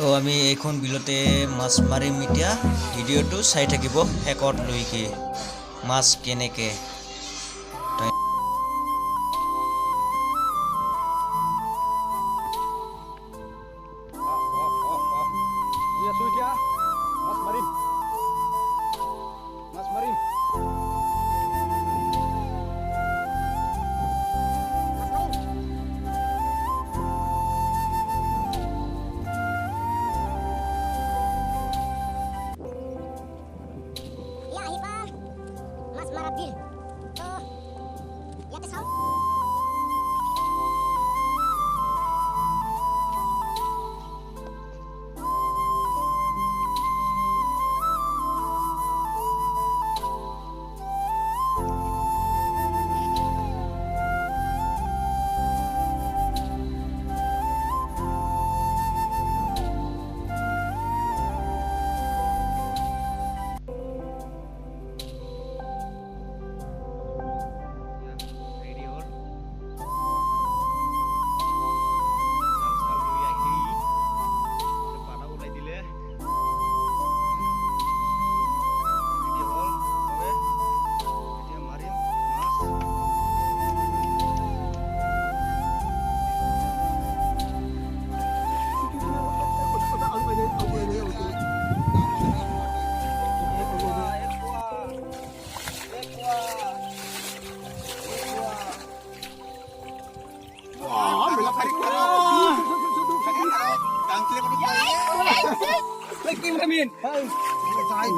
তো আমি এইখন বিলতে মাছ মাৰিম এতিয়া ভিডিঅ'টো চাই থাকিব শেষত লৈকে মাছ কেনেকে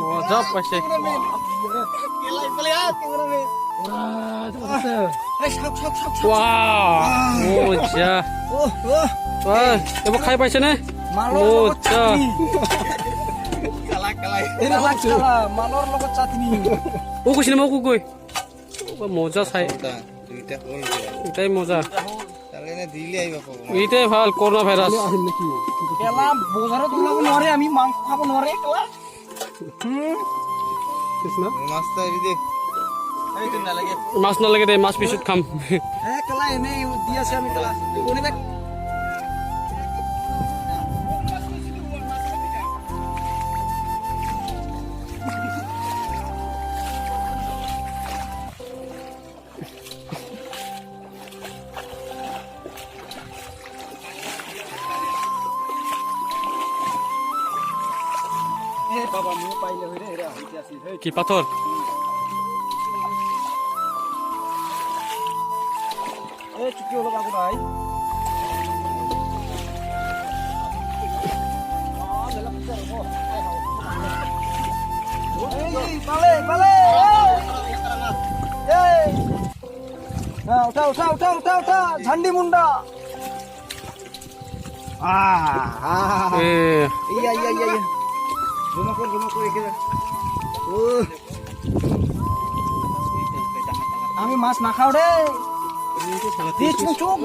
মজা পাইছে মজা এইবোৰ খাই পাইছে নে মজা ও কৈছিলে মই গৈ মজা চাই এটাই মজা এইটাই ভাল কৰোণা ভাইৰাছ বজাৰত ওলাব নোৱাৰে আমি মাংস খাব নোৱাৰে মাছ নালাগে দে মাছ পিছত খাম কি পাথর ঝান্ডি মুন্ডা আমি মাছ নাখাও রে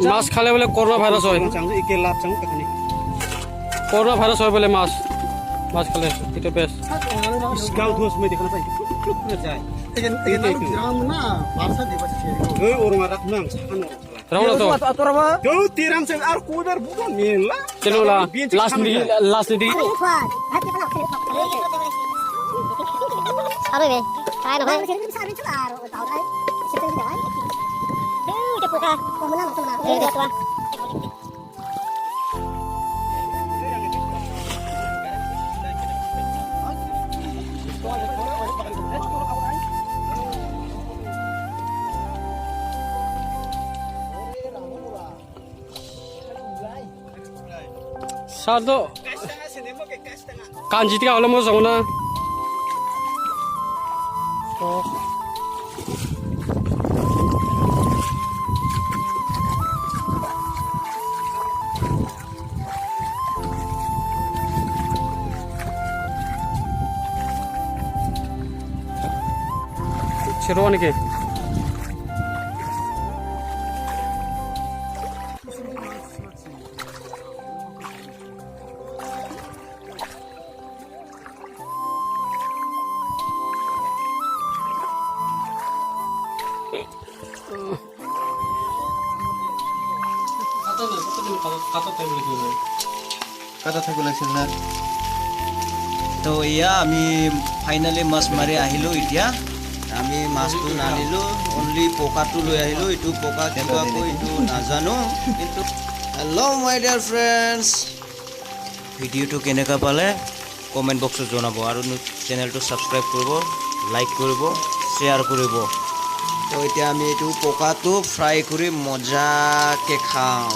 মাছ খালে বলে করোনা ভাইরাস হয় করোনা ভাইরাস হয় বলে মাছ মাছ খালে এটা বেশ Sado kanji tiga oleh mau sama na. Ceruan ke? Kata time lagi. কাটা থাকিব লাগিছিল না তো এয়া আমি ফাইনেলি মাছ মাৰি আহিলোঁ এতিয়া আমি মাছটো নানিলোঁ অনলি পকাটো লৈ আহিলোঁ এইটো পকা কিবাকৈ এইটো নাজানো কিন্তু হেল্ল' মাই ডিয়াৰ ফ্ৰেণ্ডছ ভিডিঅ'টো কেনেকুৱা পালে কমেণ্ট বক্সত জনাব আৰু চেনেলটো ছাবস্ক্ৰাইব কৰিব লাইক কৰিব শ্বেয়াৰ কৰিব তো এতিয়া আমি এইটো পকাটো ফ্ৰাই কৰি মজাকৈ খাওঁ